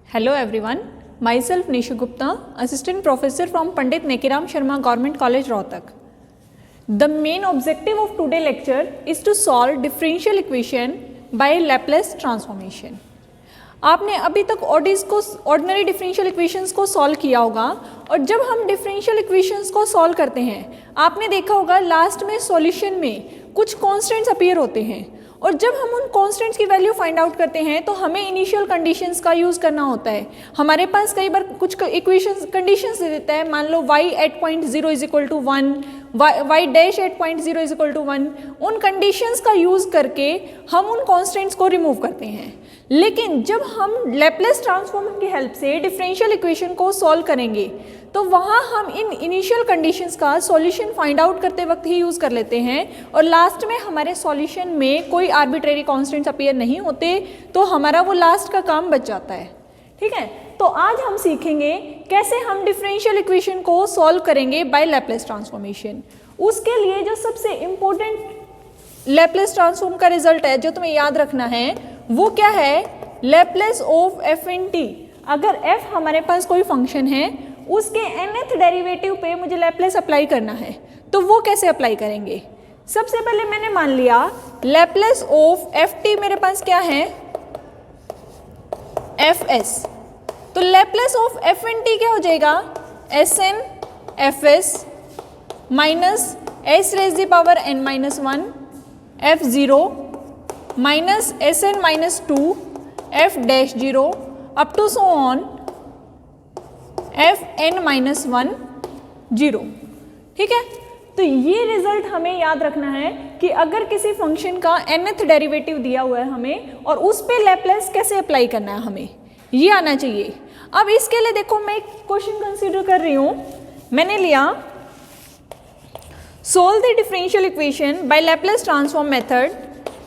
Hello everyone, myself Nishu Gupta, Assistant Professor from Pandit Nekiram Sharma Government College, Rohtak. The main objective of today's lecture is to solve differential equation by Laplace transformation. आपने अभी तक ordinary differential equations को solve किया होगा और जब हम differential equations को सॉल्व करते हैं आपने देखा होगा लास्ट में सॉल्यूशन में कुछ कांस्टेंट्स अपीयर होते हैं और जब हम उन कांस्टेंट्स की वैल्यू फाइंड आउट करते हैं तो हमें इनिशियल कंडीशंस का यूज़ करना होता है। हमारे पास कई बार कुछ इक्वेशंस कंडीशंस दे देता है, मान लो y at point 0 is equal to 1, y dash at point 0 is equal to 1। उन कंडीशंस का यूज़ करके हम उन कांस्टेंट्स को रिमूव करते हैं। लेकिन जब हम लैप्लेस ट्रांसफॉर्म की हेल्प से डिफरेंशियल इक्वेशन को सॉल्व करेंगे तो वहाँ हम इन इनिशियल कंडीशंस का सॉल्यूशन फाइंड आउट करते वक्त ही यूज़ कर लेते हैं और लास्ट में हमारे सॉल्यूशन में कोई आर्बिट्रेरी कांस्टेंट्स अपीयर नहीं होते तो हमारा वो लास्ट का काम बच जाता है। ठीक है, तो आज हम सीखेंगे कैसे हम डिफरेंशियल इक्वेशन को सॉल्व करेंगे बाय लैप्लेस ट्रांसफॉर्मेशन। उसके लिए जो सबसे इम्पोर्टेंट लैप्लेस ट्रांसफॉर्म का रिजल्ट है जो तुम्हें याद रखना है वो क्या है, Laplace of F in T. अगर एफ हमारे पास कोई फंक्शन है उसके nth डेरिवेटिव पे मुझे लैप्लेस अप्लाई करना है तो वो कैसे अप्लाई करेंगे। सबसे पहले मैंने मान लिया लैप्लेस ऑफ एफ टी मेरे पास क्या है, एफ एस। तो Laplace of F in T क्या हो जाएगा, S N F S minus S raise the power N minus 1 F zero minus S N minus 2 F dash 0 up to so on F N minus 1 0। ठीक है, तो ये result हमें याद रखना है कि अगर किसी फंक्शन का nth डेरिवेटिव दिया हुआ है हमें और उस पे लैप्लेस कैसे अप्लाई करना है हमें ये आना चाहिए। अब इसके लिए देखो मैं एक क्वेश्चन कंसीडर कर रही हूँ, मैंने लिया solve the differential equation by Laplace transform method.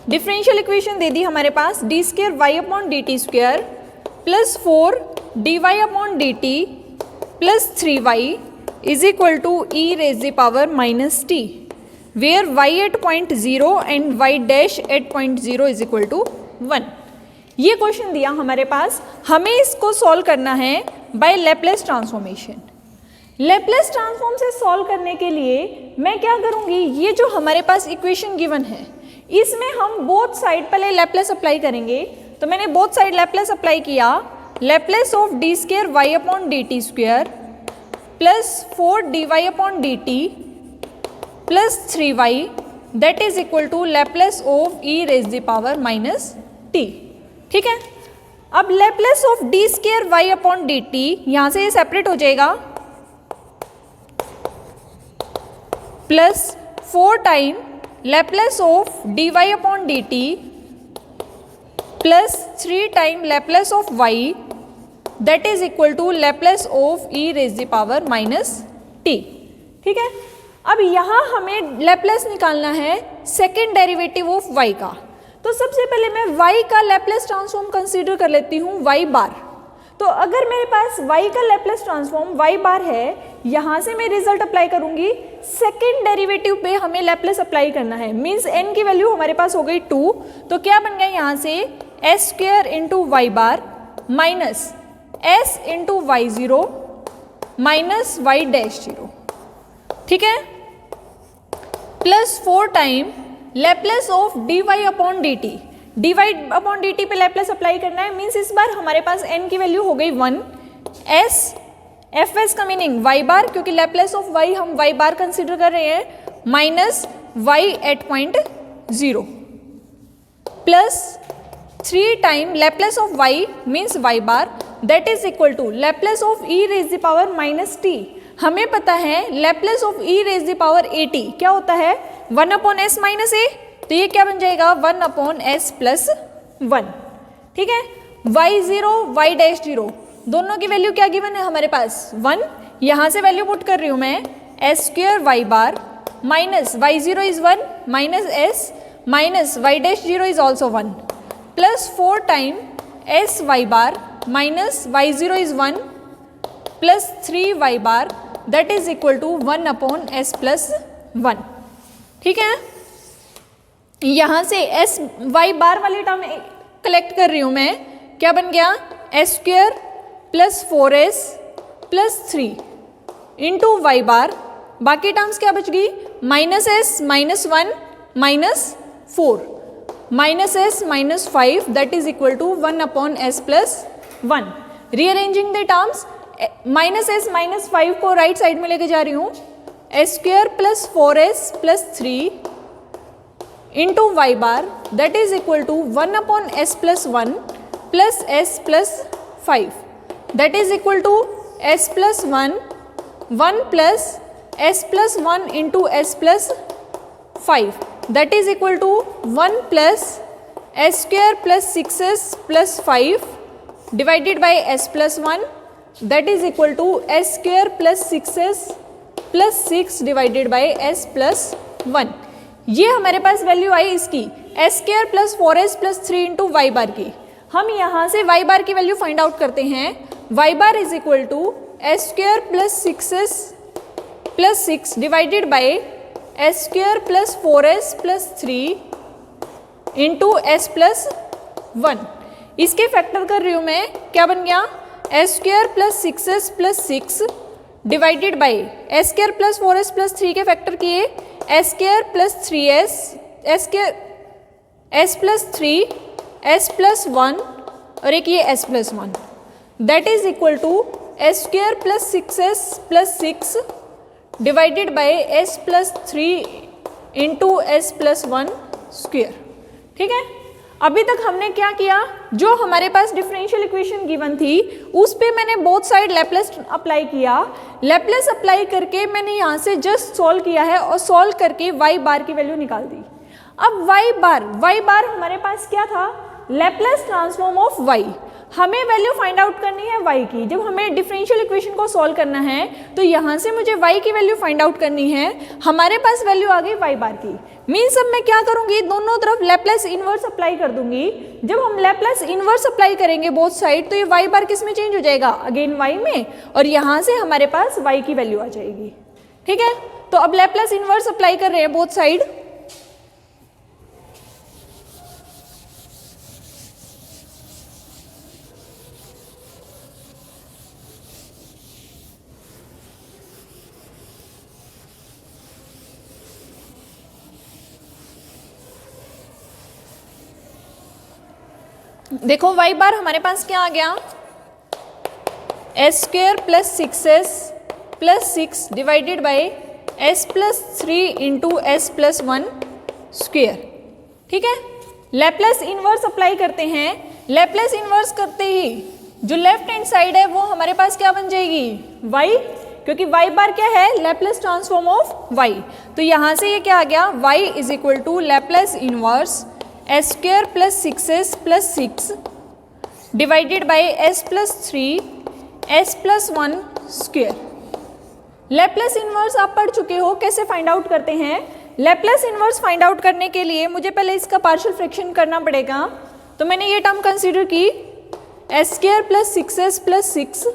Differential equation दे दी हमारे पास d square Y upon D T square plus 4 D Y upon D T plus 3y is equal to e raise the power minus t where y at point 0 and y dash at point 0 is equal to 1। ये question दिया हमारे पास, हमें इसको solve करना है by Laplace transformation. Laplace transform से solve करने के लिए मैं क्या करूँगी, ये जो हमारे पास इक्वेशन गिवन है इसमें हम बोथ साइड पहले लैप्लेस अप्लाई करेंगे। तो मैंने बोथ साइड लैप्लेस अप्लाई किया, Laplace of D square Y upon D T square plus 4 D Y upon D T plus 3y that is equal to Laplace of e raise the power minus T. ठीक है, अब Laplace of D square Y upon D T यहाँ से ये separate हो जाएगा plus 4 time Laplace of d Y upon D T plus 3 time Laplace of y that is equal to Laplace of e raise the power minus T. ठीक है, अब यहाँ हमें लैप्लेस निकालना है सेकेंड डेरिवेटिव ऑफ y का। तो सबसे पहले मैं y का लैप्लेस ट्रांसफॉर्म कंसीडर कर लेती हूँ y बार। तो अगर मेरे पास y का लैप्लेस ट्रांसफॉर्म y बार है, यहाँ से मैं रिजल्ट अप्लाई करूँगी, सेकेंड डेरिवेटिव पे हमें लैप्लेस अप्लाई करना है, मीन्स n की वैल्यू हमारे पास हो गई 2। तो क्या बन गया यहाँ से s square into y bar minus s into y zero minus Y dash 0। ठीक है, plus 4 time Laplace of d Y upon D t. D Y upon D t पे लैप्लेस अप्लाई करना है, मीन्स इस बार हमारे पास n की value हो गई 1 एस एफ एस का मीनिंग वाई बार क्योंकि लैप्लेस ऑफ वाई हम वाई बार कंसिडर कर रहे हैं minus Y at point 0 plus 3 time Laplace of y means y bar that is equal to Laplace of e raise the power minus T. हमें पता है Laplace of e raise the power A T क्या होता है, 1 upon S minus ए। तो ये क्या बन जाएगा 1 अपॉन एस प्लस 1। ठीक है, y ज़ीरो y डैश 0 दोनों की वैल्यू क्या गिवन है हमारे पास 1। यहाँ से वैल्यू पुट कर रही हूँ मैं S square Y bar minus Y zero is 1 minus S minus Y dash 0 is also 1 plus 4 time S Y bar minus Y zero is 1 plus 3 Y bar that is equal to 1 upon S plus 1। ठीक है, यहाँ से S Y बार वाली term collect कर रही हूँ मैं, क्या बन गया S square plus 4s plus 3 into y bar, बाकी टर्म्स क्या बच गई, minus S minus 1 minus 4 minus S minus 5 that is equal to 1 upon S plus 1। Rearranging the terms, minus S minus 5 को राइट साइड में लेके जा रही हूँ, s square plus 4s plus 3 into y bar that is equal to 1 upon S plus 1 plus s plus 5 that is equal to s plus 1 plus s plus 1 into S plus 5 that is equal to 1 plus s square plus 6s plus 5 divided by S plus 1 that is equal to S square plus 6s plus 6 divided by S plus 1। ये हमारे पास value आई इसकी s square plus 4s plus 3 into y bar की। हम यहाँ से Y bar की वैल्यू फाइंड आउट करते हैं, Y bar is equal to S square plus 6s plus 6 divided by S square plus 4s plus 3 into S plus 1। इसके factor कर रही हूँ मैं, क्या बन गया, S square plus 6s plus 6 divided by S square plus 4s plus 3 के factor किए, S square plus 3s S square S plus 3 S plus 1 और एक ये S plus 1 that is equal to S square plus 6s plus 6 divided by S plus 3 into S plus 1 square. ठीक है, अभी तक हमने क्या किया, जो हमारे पास डिफरेंशियल इक्वेशन गिवन थी उस पे मैंने बोथ साइड लैपलेस अप्लाई किया, लैपलेस अप्लाई करके मैंने यहाँ से जस्ट सॉल्व किया है और सॉल्व करके वाई बार की वैल्यू निकाल दी। अब वाई बार हमारे पास क्या था, लैपलेस ट्रांसफॉर्म ऑफ वाई। हमें वैल्यू फाइंड आउट करनी है वाई की, जब हमें डिफरेंशियल इक्वेशन को सॉल्व करना है तो यहाँ से मुझे वाई की वैल्यू फाइंड आउट करनी है। हमारे पास वैल्यू आ गई वाई बार की, मीन्स अब मैं क्या करूँगी, दोनों तरफ लैपलेस इनवर्स अप्लाई कर दूंगी। जब हम लैपलेस इनवर्स अप्लाई करेंगे बोथ साइड तो ये वाई बार किस में चेंज हो जाएगा, अगेन वाई में, और यहाँ से हमारे पास वाई की वैल्यू आ जाएगी। ठीक है, तो अब लैपलेस इनवर्स अप्लाई कर रहे हैं बोथ साइड। देखो वाई बार हमारे पास क्या आ गया, S square plus 6s plus 6 divided by S plus 3 into S plus 1 square. ठीक है, लैपलेस इनवर्स अप्लाई करते हैं, लैपलेस इनवर्स करते ही जो लेफ्ट हैंड साइड है वो हमारे पास क्या बन जाएगी, वाई, क्योंकि वाई बार क्या है, लैपलेस ट्रांसफॉर्म ऑफ वाई। तो यहाँ से ये क्या आ गया, Y is equal to Laplace inverse S square plus 6s plus 6 divided by S plus 3 S plus 1 square. Laplace inverse आप पढ़ चुके हो, कैसे फाइंड आउट करते हैं। लैपलेस इनवर्स फाइंड आउट करने के लिए मुझे पहले इसका पार्शियल फ्रैक्शन करना पड़ेगा। तो मैंने ये टर्म कंसीडर की, s square plus 6s plus 6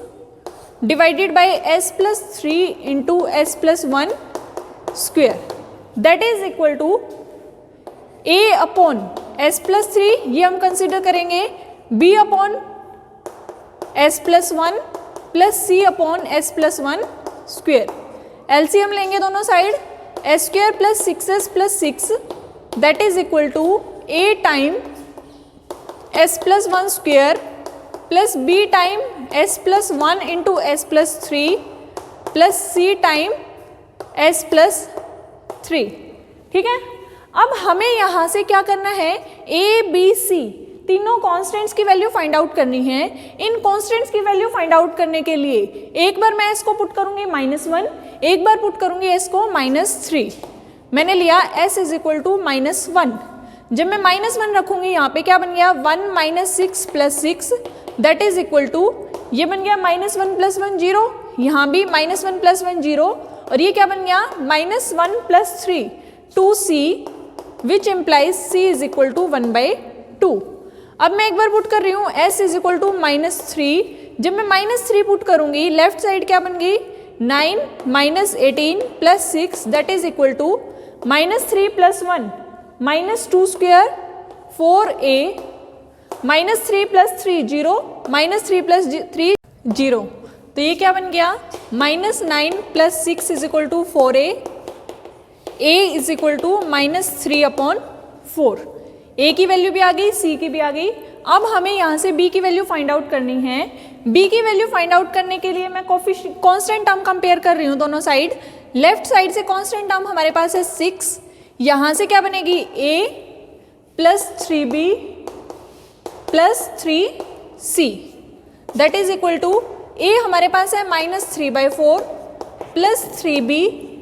divided by S plus 3 into S plus 1 square that is equal to a upon S plus 3, ये हम कंसिडर करेंगे, b upon S plus 1 plus c upon S plus 1 square. LCM लेंगे दोनों side, s square plus 6s plus 6 that is equal to a time s plus 1 square plus b time s plus 1 into S plus 3 plus c time s plus 3। ठीक है, अब हमें यहाँ से क्या करना है, ए बी सी तीनों कॉन्स्टेंट्स की वैल्यू फाइंड आउट करनी है। इन कॉन्स्टेंट्स की वैल्यू फाइंड आउट करने के लिए एक बार मैं इसको पुट करूँगी -1, एक बार पुट करूँगी इसको -3। मैंने लिया s इज इक्वल टू -1। जब मैं -1 रखूँगी यहाँ पे क्या बन गया, 1 minus 6 plus 6 that is equal to, ये बन गया -1 प्लस 1 0, यहाँ भी -1 प्लस 1 0, और ये क्या बन गया -1 plus 3 2c which implies c is equal to 1/2। अब मैं एक बार पुट कर रही हूँ s इज इक्वल टू -3। जब मैं -3 पुट करूँगी लेफ्ट साइड क्या बन गई, 9 minus 18 plus 6 that is equal to -3 plus 1 -2 square 4a -3 plus 3 0 -3 plus 3 0। तो ये क्या बन गया, -9 + 6 = 4a, a = -3/4। a की वैल्यू भी आ गई, c की भी आ गई। अब हमें यहाँ से b की वैल्यू फाइंड आउट करनी है। b की वैल्यू फाइंड आउट करने के लिए मैं कांस्टेंट टर्म कंपेयर कर रही हूँ दोनों साइड। लेफ्ट साइड से कांस्टेंट टर्म हमारे पास है 6, यहाँ से क्या बनेगी a + 3b + 3c that is equal to a हमारे पास है -3/4 + 3b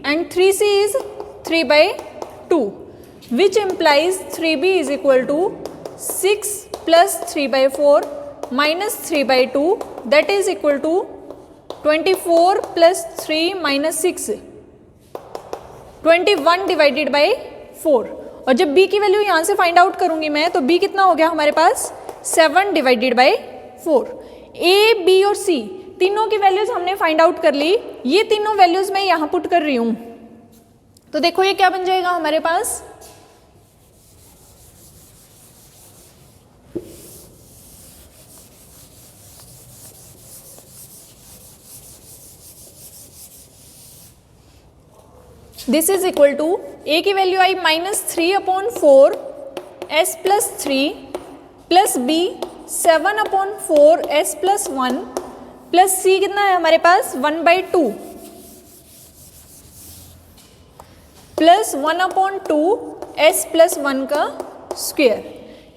and 3c is 3/2 which implies 3b is equal to 6 + 3/4 - 3/2 that is equal to 24 + 3 - 6 21 divided by 4। और जब b की वैल्यू यहाँ से फाइंड आउट करूँगी मैं तो b कितना हो गया हमारे पास 7 डिवाइडेड बाई 4। a, b और c तीनों की वैल्यूज हमने फाइंड आउट कर ली। ये तीनों वैल्यूज मैं यहाँ पुट कर रही हूँ। तो देखो ये क्या बन जाएगा हमारे पास, this is equal to a की वैल्यू आई -3/4 s + 3 plus b 7/4 s + 1 plus c कितना है हमारे पास 1/2 प्लस 1/2 s + 1 का स्क्वायर।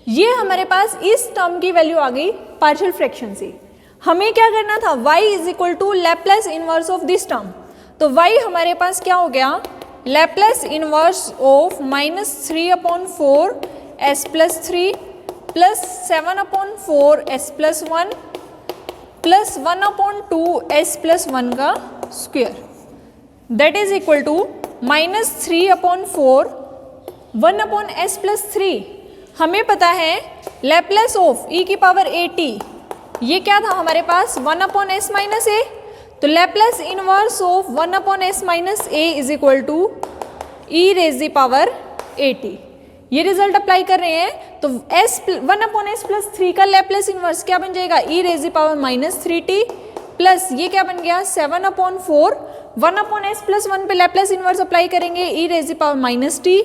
ये हमारे पास इस टर्म की वैल्यू आ गई पार्शियल फ्रैक्शन से। हमें क्या करना था, y is equal to Laplace inverse of this term. तो y हमारे पास क्या हो गया, Laplace inverse of -3/4 s + 3 plus 7/4 s + 1 plus 1/2 s + 1 का square that is equal to -3/4 1/s + 3। हमें पता है लैप्लेस ऑफ e⁻at ये क्या था हमारे पास 1/s - a। तो Laplace inverse of 1/s - a is equal to e⁻at। ये रिजल्ट अप्लाई कर रहे हैं तो 1/s + 3 का लैप्लेस इनवर्स क्या बन जाएगा e⁻−3t प्लस ये क्या बन गया 7/4 1/s + 1 पे लैप्लेस इनवर्स अप्लाई करेंगे e⁻−t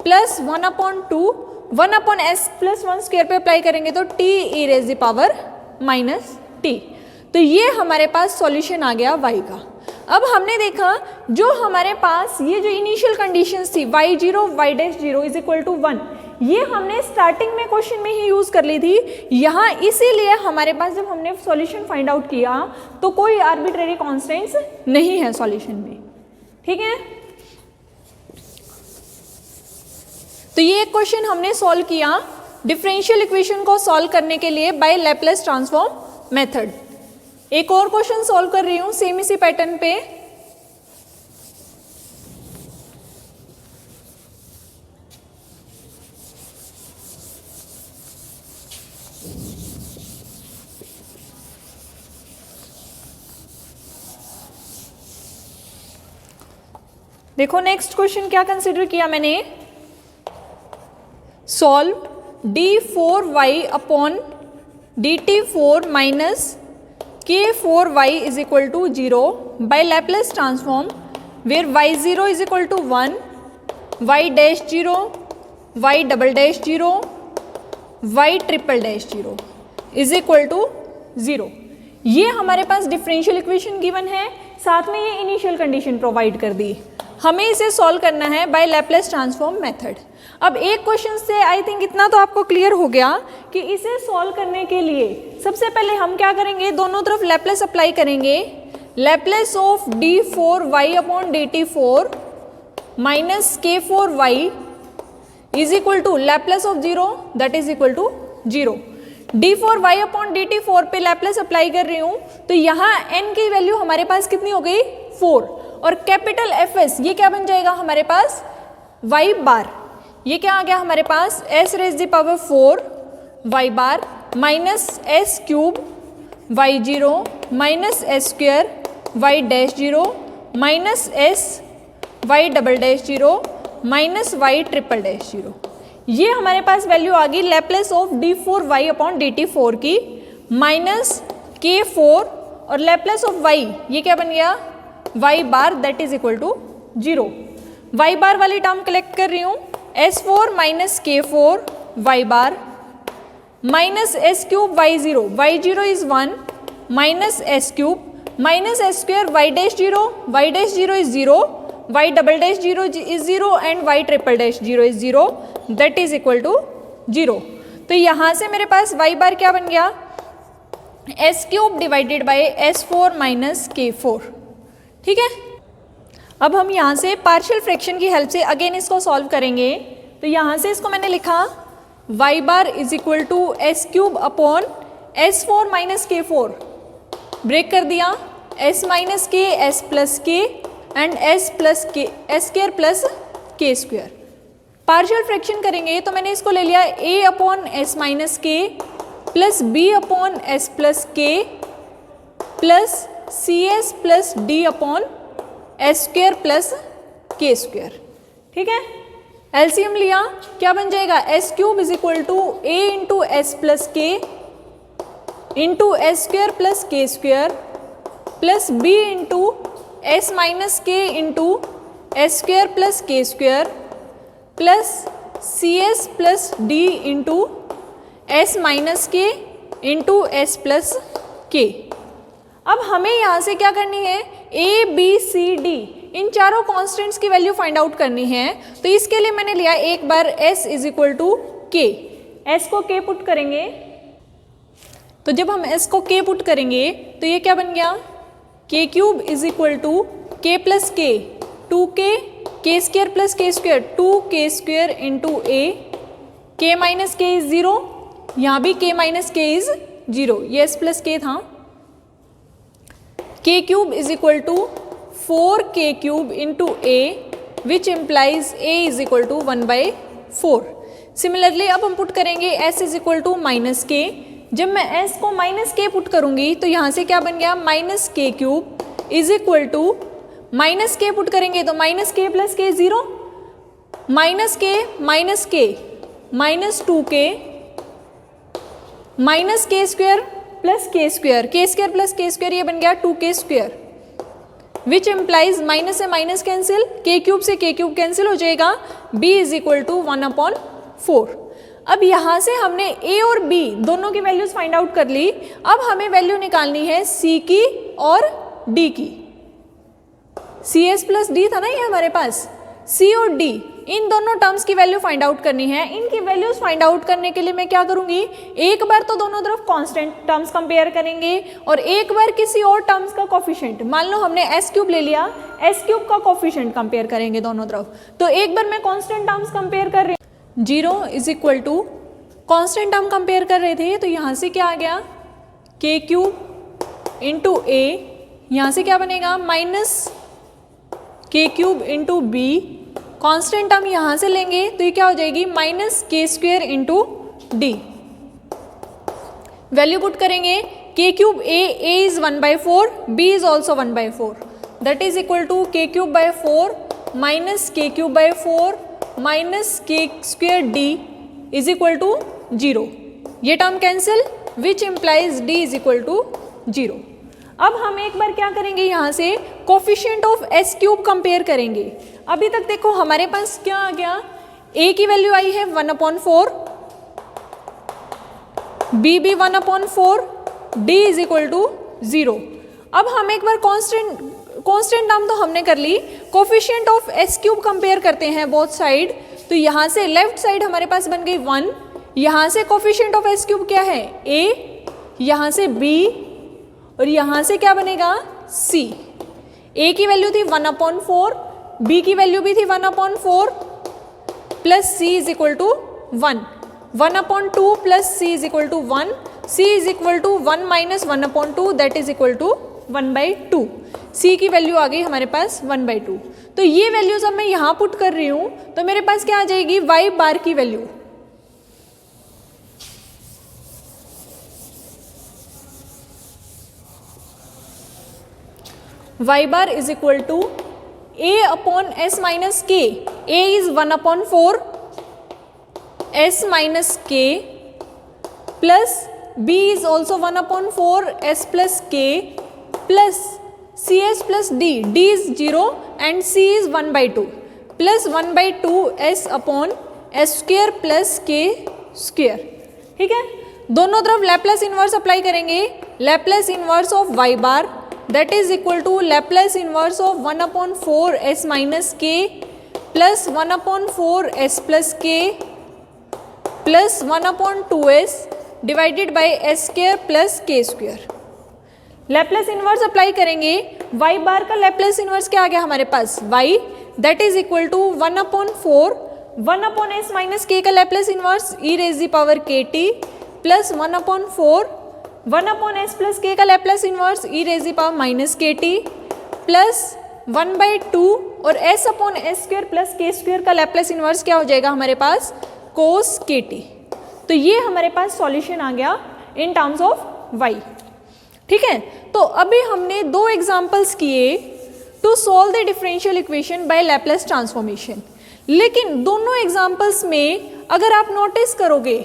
प्लस 1/2 1/s + 1 स्क्वायर पे अप्लाई करेंगे तो t e⁻−t। तो ये हमारे पास सॉल्यूशन आ गया y का। अब हमने देखा जो हमारे पास ये जो इनिशियल कंडीशंस थी y0 y'0 is equal to 1, ये हमने स्टार्टिंग में क्वेश्चन में ही यूज कर ली थी। यहाँ इसीलिए हमारे पास जब हमने सॉल्यूशन फाइंड आउट किया तो कोई आर्बिट्रेरी कॉन्स्टेंट्स नहीं है सॉल्यूशन में, ठीक है। तो ये एक क्वेश्चन हमने सॉल्व किया डिफरेंशियल इक्वेशन को सॉल्व करने के लिए बाय लैप्लेस ट्रांसफॉर्म मेथड। एक और क्वेश्चन सॉल्व कर रही हूं सेम इसी पैटर्न पे। देखो नेक्स्ट क्वेश्चन क्या कंसिडर किया मैंने, solve d4y dt4 minus k4y is equal to 0 by Laplace transform where y0 is equal to 1 y'0 y'0 y'0 is equal to 0। ये हमारे पास डिफरेंशियल इक्वेशन गिवन है, साथ में ये इनिशियल कंडीशन प्रोवाइड कर दी। हमें इसे सॉल्व करना है बाय लैप्लेस ट्रांसफॉर्म मेथड। अब एक क्वेश्चन से आई थिंक इतना तो आपको क्लियर हो गया कि इसे सॉल्व करने के लिए सबसे पहले हम क्या करेंगे, दोनों तरफ लैप्लेस अप्लाई करेंगे। Laplace of d4y dt4 minus k4y is equal to Laplace of 0 that is equal to 0। d4y dt4 पे लैप्लेस अप्लाई कर रही हूँ तो यहाँ n की वैल्यू हमारे पास कितनी हो गई 4 और कैपिटल Fs ये क्या बन जाएगा हमारे पास y बार। ये क्या आ गया हमारे पास s⁴ y bar minus s³ y0 minus s² y'0 minus s y'0 minus y'0। ये हमारे पास वैल्यू आ गई लैप्लेस ऑफ d4y dt4 की माइनस k4 और लेप्लेस ऑफ y ये क्या बन गया y bar that is equal to 0। y bar वाली टर्म कलेक्ट कर रही हूँ s4 minus k4 y bar minus s cube y0 is 1 minus s cube minus s square y dash 0 is 0 y double dash 0 is 0 and y triple dash 0 is 0 that is equal to 0। तो यहाँ से मेरे पास y बार क्या बन गया s cube divided by s4 minus k4। ठीक है, अब हम यहाँ से पार्शियल फ्रैक्शन की हेल्प से अगेन इसको सॉल्व करेंगे। तो यहाँ से इसको मैंने लिखा y bar is equal to s cube upon s4 minus k4, break कर दिया s minus K s plus K and s plus K s square plus के स्क्वायर। पार्शियल फ्रैक्शन करेंगे तो मैंने इसको ले लिया a upon s minus k plus b upon s plus k plus c s plus d upon s square plus के square. ठीक है, एलसीएम लिया क्या बन जाएगा s cube is equal to a into S plus k into s square plus के square plus b into s minus k into s square plus के square plus c s plus d into s minus k into S plus k. अब हमें यहाँ से क्या करनी है A B C D इन चारों कॉन्स्टेंट्स की वैल्यू फाइंड आउट करनी है। तो इसके लिए मैंने लिया एक बार s इज इक्वल टू के, s को k पुट करेंगे। तो जब हम s को k पुट करेंगे तो ये क्या बन गया k cube is equal to k plus K 2k square plus के square 2k square into A k minus K is 0, यहाँ भी k माइनस के इज 0, ये s प्लस के था। k cube is equal to 4k cube into a which implies a is equal to 1/4। Similarly अब हम put करेंगे s is equal to minus K. जब मैं s को minus k put करूंगी तो यहाँ से क्या बन गया minus k cube is equal to minus k put करेंगे तो minus k plus k 0 minus k minus 2k minus k square plus के स्क्वायर प्लस के स्क्वायर ये बन गया 2k square which implies minus से माइनस कैंसिल k क्यूब से k cube cancel हो जाएगा b इज इक्वल टू 1/4। अब यहाँ से हमने a और b दोनों की वैल्यूज फाइंड आउट कर ली। अब हमें वैल्यू निकालनी है c की और d की। सी एस प्लस डी था ना ये हमारे पास, c और d इन दोनों टर्म्स की वैल्यू फाइंड आउट करनी है। इनकी वैल्यूज फाइंड आउट करने के लिए मैं क्या करूंगी एक बार तो दोनों तरफ कांस्टेंट टर्म्स कंपेयर करेंगे और एक बार किसी और टर्म्स का कोफिशिएंट, मान लो हमने s क्यूब ले लिया, s क्यूब का कोफिशिएंट कंपेयर करेंगे दोनों तरफ। तो एक बार मैं कांस्टेंट टर्म्स कंपेयर कर रही हूँ 0 is equal to constant term compare कर रहे थे तो यहाँ से क्या आ गया k क्यूब इंटू a, यहाँ से क्या बनेगा minus k cube into b, constant term यहाँ से लेंगे तो ये क्या हो जाएगी minus k square into d. Value put करेंगे k cube a is 1/4 b is also 1/4 that is equal to k cube by 4 minus k cube by 4 minus k square d is equal to 0। ये term cancel which implies d is equal to 0। अब हम एक बार क्या करेंगे यहाँ से coefficient of s cube compare करेंगे। अभी तक देखो हमारे पास क्या आ गया a की वैल्यू आई है 1/4, b भी 1/4, d इज इक्वल टू 0। अब हम एक बार कांस्टेंट टर्म तो हमने कर ली, coefficient of s cube compare करते हैं बोथ साइड। तो यहाँ से लेफ्ट साइड हमारे पास बन गई 1, यहाँ से कोफिशिएंट ऑफ s क्यूब क्या है a, यहाँ से b और यहाँ से क्या बनेगा c। a की वैल्यू थी 1/4, b की वैल्यू भी थी 1/4 plus c is equal to 1, 1/2 plus c is equal to 1, c is equal to 1 minus 1/2 that is equal to 1/2। c की वैल्यू आ गई हमारे पास 1/2। तो ये वैल्यू जब मैं यहाँ पुट कर रही हूँ तो मेरे पास क्या आ जाएगी y बार की value y bar is equal to a upon s minus k, a is 1/4 s minus k plus b is also 1/4 s plus k plus c s plus d, d is 0 and c is 1/2 plus 1/2 s upon s square plus k square. ठीक है, दोनों तरफ Laplace inverse apply करेंगे। Laplace inverse of y bar that is equal to Laplace inverse of 1/4 s minus k plus 1/4 s plus k plus 1/2 s divided by S square plus k square. Laplace inverse apply करेंगे। Y bar का Laplace inverse क्या आ गया हमारे पास, y that is equal to 1/4 1/s minus k का Laplace inverse e raise the power k t plus 1/4 1/s plus k का Laplace inverse e raise the power minus k t plus 1/2 और s upon s square plus k square का Laplace inverse क्या हो जाएगा हमारे पास, कोस के T. तो ये हमारे पास सॉल्यूशन आ गया इन टर्म्स ऑफ y। ठीक है, तो अभी हमने दो एग्जांपल्स किए to solve the differential equation by Laplace transformation. लेकिन दोनों एग्जांपल्स में अगर आप नोटिस करोगे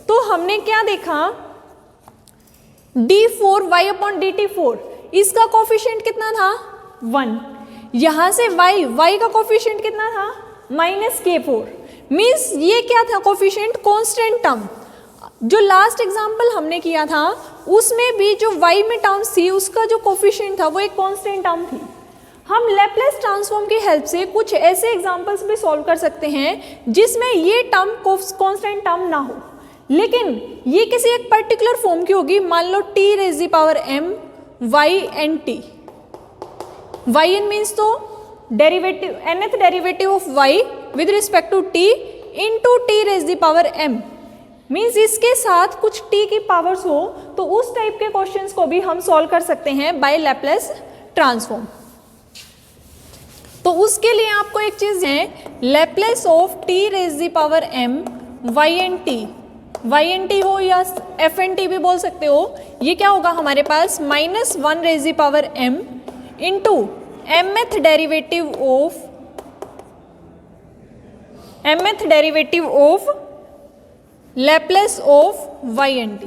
तो हमने क्या देखा, d4 अपॉन dt4 इसका कोफिशिएंट कितना था 1, यहां से y का कोफिशिएंट कितना था -k4 मीन्स ये क्या था कोफिशिएंट, कांस्टेंट टर्म। जो लास्ट एग्जाम्पल हमने किया था उसमें भी जो y में टर्म्स थी उसका जो कोफिशिएंट था वो एक कांस्टेंट टर्म थी। हम लैप्लेस ट्रांसफॉर्म की हेल्प से कुछ ऐसे एग्जाम्पल्स भी सॉल्व कर सकते हैं जिसमें ये टर्म कांस्टेंट टर्म ना हो, लेकिन ये किसी एक पर्टिकुलर फॉर्म की होगी। मान लो t raise the power m y and t, y n means तो derivative nth derivative of y with respect to t into t raise the power m means इसके साथ कुछ t की पावर्स हो, तो उस टाइप के क्वेश्चंस को भी हम सॉल्व कर सकते हैं बाय लैप्लेस ट्रांसफॉर्म। तो उसके लिए आपको एक चीज है, Laplace of t raise the power m y and t हो या f एंड t भी बोल सकते हो। ये क्या होगा हमारे पास -1 raise the power m into mth derivative of Laplace of y and t।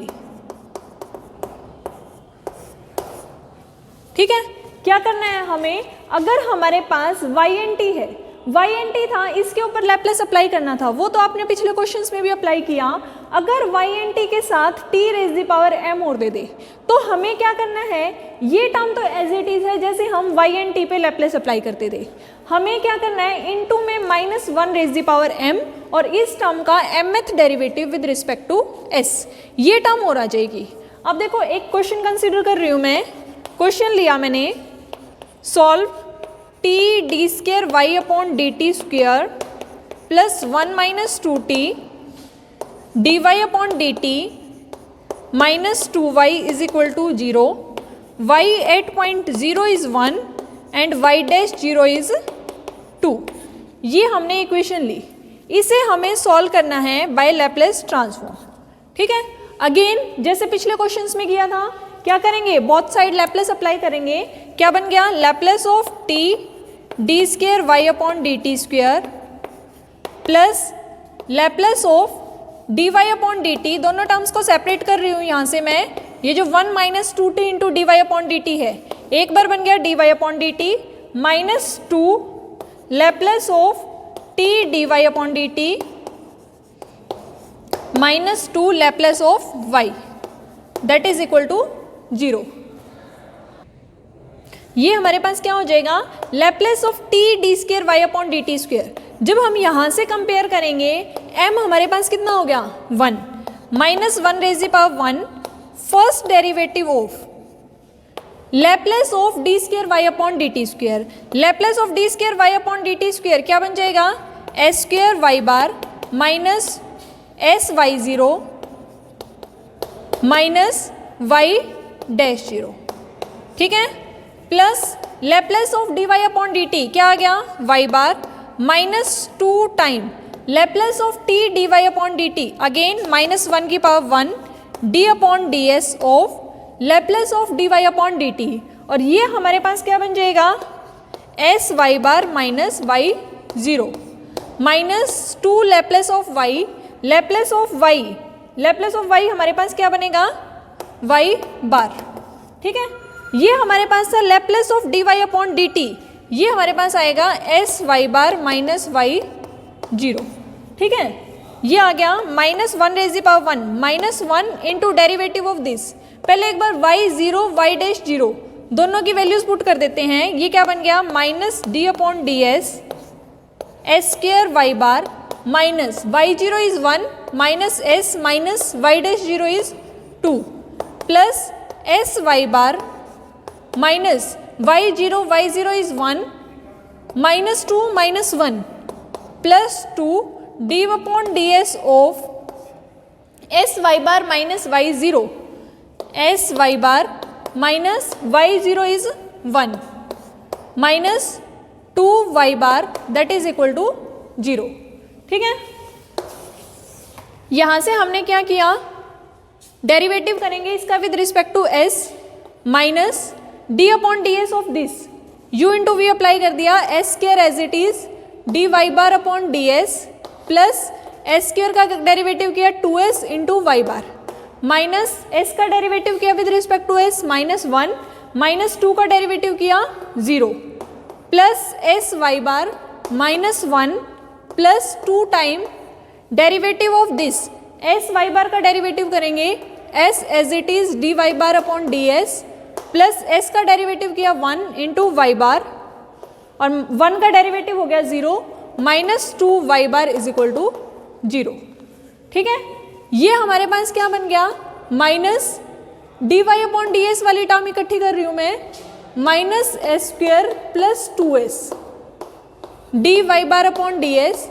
ठीक है, क्या करना है हमें, अगर हमारे पास y एंड t है, y एंड t था, इसके ऊपर लैप्लेस अप्लाई करना था, वो तो आपने पिछले क्वेश्चंस में भी अप्लाई किया। अगर y एंड t के साथ t raise the power m और दे दे तो हमें क्या करना है, ये टर्म तो एज इट इज है जैसे हम y एंड t पे लैप्लेस अप्लाई करते थे। हमें क्या करना है, इनटू में -1 रेज़ दी पावर m और इस टर्म का mth derivative with respect to s, ये टर्म और आ जाएगी। अब देखो एक क्वेश्चन कंसिडर कर रही हूँ मैं। क्वेश्चन लिया मैंने, solve t d square y upon dt square plus 1 - 2t dy upon dt minus 2y is equal to 0, y at point 0 is 1 and y dash 0 is 2। ये हमने इक्वेशन ली, इसे हमें सॉल्व करना है बाय लैप्लेस ट्रांसफॉर्म। ठीक है, again जैसे पिछले क्वेश्चंस में किया था, क्या करेंगे, बोथ साइड लैप्लेस अप्लाई करेंगे। क्या बन गया, Laplace of t d square y upon dt square plus Laplace of dy upon dt, दोनों टर्म्स को सेपरेट कर रही हूँ यहाँ से मैं। ये जो 1 - 2t into d Y upon D t है, एक बार बन गया dy upon D t -2 Laplace of t dy upon D t -2 Laplace of y that is equal to 0। ये हमारे पास क्या हो जाएगा, Laplace of t d square y upon D t square. जब हम यहाँ से कंपेयर करेंगे, m हमारे पास कितना हो गया 1 -1 raise the power 1 first derivative of Laplace of d square y upon D t square. Laplace of d square y upon D t square क्या बन जाएगा, s square Y bar minus s y 0 minus Y dash 0। ठीक है, plus Laplace of d Y upon D t क्या आ गया, y bar -2 time Laplace of t d Y upon D t again -1 की power 1 d upon d s of Laplace of d Y upon D t. और ये हमारे पास क्या बन जाएगा, s Y bar minus y 0 -2 Laplace of y, Laplace of y हमारे पास क्या बनेगा, वाई बार। ठीक है, ये हमारे पास था Laplace of dy upon dt, ये हमारे पास आएगा s Y bar minus y zero, ठीक है। ये आ गया minus one raise the power one, minus one into derivative of this, पहले एक बार y zero y dash zero दोनों की वैल्यूज पुट कर देते हैं, ये क्या बन गया minus d upon d s s square y bar minus y zero is one minus S minus Y dash zero is two plus s Y bar minus y zero is one minus two minus one plus two d upon d s of s Y bar minus y zero s Y bar minus y zero is one minus two y bar that is equal to zero, ठीक है। यहां से हमने क्या किया, derivative करेंगे इसका with respect to s minus d upon d s of this, u into v apply कर दिया, s square as it is d y bar upon d s plus s square का डेरिवेटिव किया two s into y bar minus s का derivative किया with respect to s minus one minus two का derivative किया zero plus s Y bar minus one plus two time derivative of this, s Y bar का derivative करेंगे s as it is d y bar upon d s plus s का derivative किया one into y bar और one का derivative हो गया zero minus two y bar is equal to zero, ठीक है। ये हमारे पास क्या बन गया minus d Y upon d s वाली टर्म इकट्ठी कर रही हूं मैं, minus s square plus two s D y bar upon d s,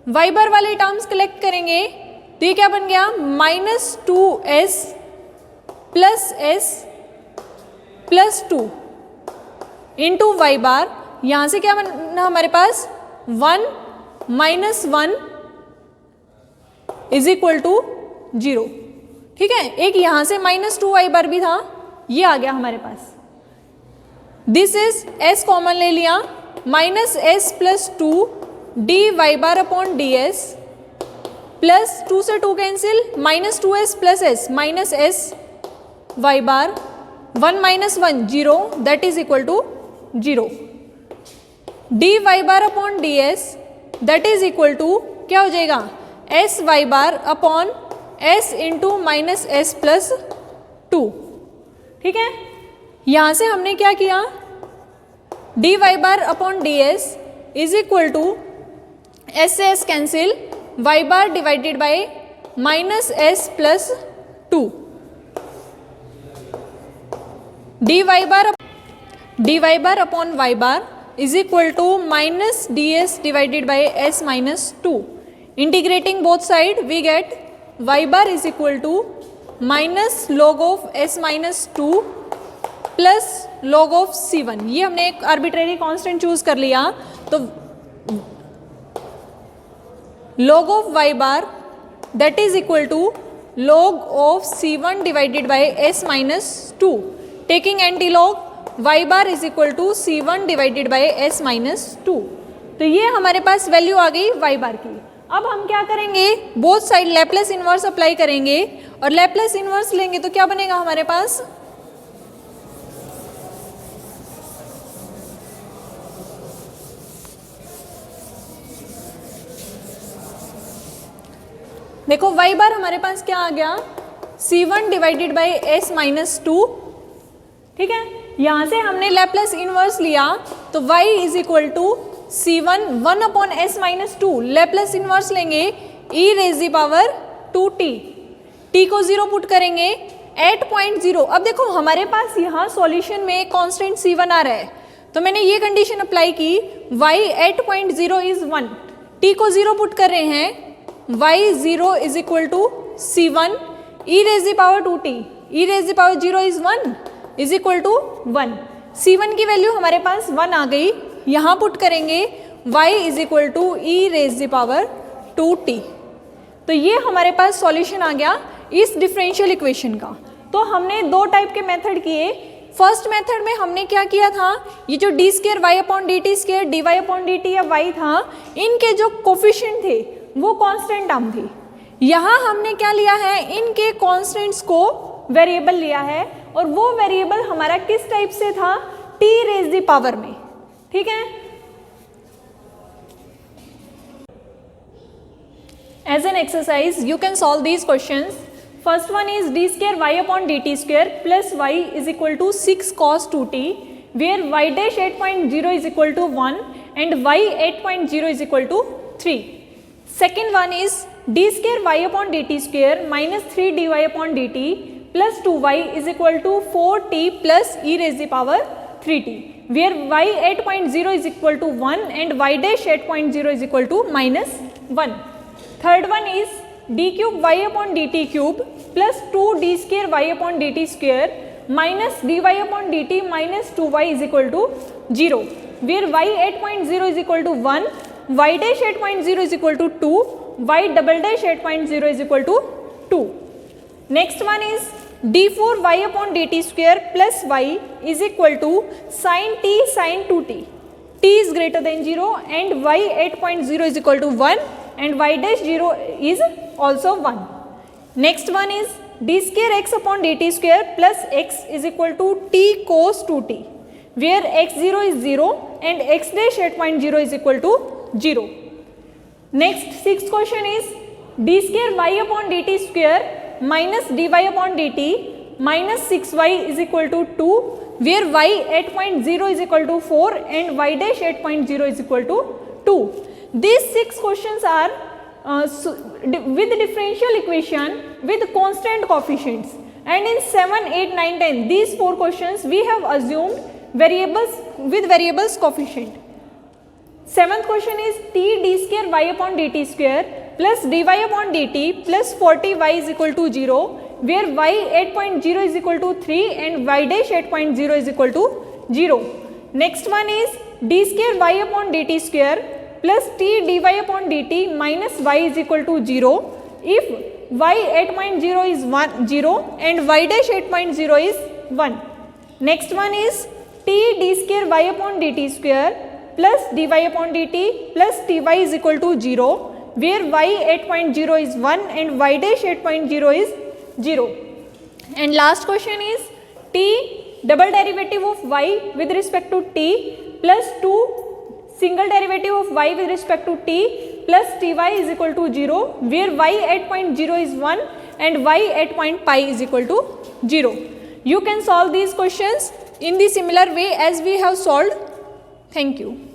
Y bar वाले टर्म्स कलेक्ट करेंगे तो ये क्या बन गया minus two s plus two into y bar, यहां से क्या बना हमारे पास one minus one is equal to zero, ठीक है। एक यहां से माइनस टू वाई बार भी था, ये आ गया हमारे पास, दिस इज एस कॉमन ले लिया minus s plus two d y bar upon d s plus two से two cancel minus two s plus s minus s Y bar one minus one zero that is equal to zero d y bar upon d s that is equal to क्या हो जाएगा s Y bar upon s into minus s plus two, ठीक है। यहां से हमने क्या किया d y bar upon d s is equal to s से s cancel y bar divided by minus s plus two d y bar upon y bar is equal to minus d s divided by s minus two, integrating both side we get y bar is equal to minus log of s minus two plus log of c one, ये हमने एक arbitrary constant choose कर लिया तो log of y bar that is equal to log of c1 divided by s minus 2, taking antilog y bar is equal to c1 divided by s minus 2, तो ये हमारे पास वैल्यू आ गई y bar की। अब हम क्या करेंगे both side Laplace inverse apply करेंगे और लैप्लेस इनवर्स लेंगे तो क्या बनेगा हमारे पास देखो y बार हमारे पास क्या आ गया c1 divided by s minus to, ठीक है। यहां से हमने लैप्लेस इनवर्स लिया तो y is equal to c1 one upon s minus two, Laplace inverse लेंगे e raise the power 2t, t को जीरो पुट करेंगे एट पॉइंट जीरो। अब देखो हमारे पास यहाँ सॉल्यूशन में कांस्टेंट c1 आ रहा है तो मैंने ये कंडीशन अप्लाई की y at point zero is one, t को जीरो पुट कर रहे हैं y zero is equal to c one e raise the power two t, e raise the power zero is one is equal to one, c one की value हमारे पास one आ गई, यहाँ पुट करेंगे y is equal to e raise the power two t, तो ये हमारे पास सॉल्यूशन आ गया इस डिफरेंशियल इक्वेशन का। तो हमने दो टाइप के मेथड किए, फर्स्ट मेथड में हमने क्या किया था ये जो d square y upon D t square d Y upon D t या वाई था इनके जो कोफिशिएंट थे वो कांस्टेंट टर्म थी। यहाँ हमने क्या लिया है इनके कांस्टेंट्स को वेरिएबल लिया है और वो वेरिएबल हमारा किस टाइप से था, t रेज द पावर में, ठीक है। As an exercise, you can solve these questions. First one is d square y upon dt square plus y is equal to 6 cos 2t, where y dash 8.0 is equal to 1 and y 8.0 is equal to 3. Second one is d square y upon dt square minus 3 dy upon dt plus 2y is equal to 4t plus e raised the power 3t, where y 8.0 is equal to 1 and y dash 8.0 is equal to minus 1. Third one is d cube y upon dt cube plus 2 d square y upon dt square minus dy upon dt minus 2y is equal to 0, where y 8.0 is equal to 1, y dash 8.0 is equal to 2, y double dash 8.0 is equal to 2. Next one is d4 y upon dt square plus y is equal to sin t sin 2t, t is greater than 0 and y 8.0 is equal to 1 and y dash 0 is also 1. Next one is d square x upon dt square plus x is equal to t cos 2t, where x0 is 0 and x dash 8.0 is equal to 0. Next sixth question is d square y upon dt square minus dy upon dt minus 6y is equal to 2, where y 8.0 is equal to 4 and y dash 8.0 is equal to 2. These 6 questions are with differential equation with constant coefficients, and in 7, 8, 9, 10 these 4 questions we have assumed variables with variables coefficient. Seventh question is t d square y upon dt square plus dy upon dt plus 40y is equal to 0, where y 8.0 is equal to 3 and y dash 8.0 is equal to 0. Next one is d square y upon dt square plus t dy upon dt minus y is equal to 0 if y 8.0 is 0 and y dash 8.0 is 1. Next one is t d square y upon dt square plus dy upon dt plus ty is equal to 0, where y 8.0 is 1 and y dash 8.0 is 0. And last question is t double derivative of y with respect to t plus 2 single derivative of y with respect to t plus ty is equal to 0, where y 8.0 is 1 and y 8.pi is equal to 0. You can solve these questions in the similar way as we have solved. Thank you.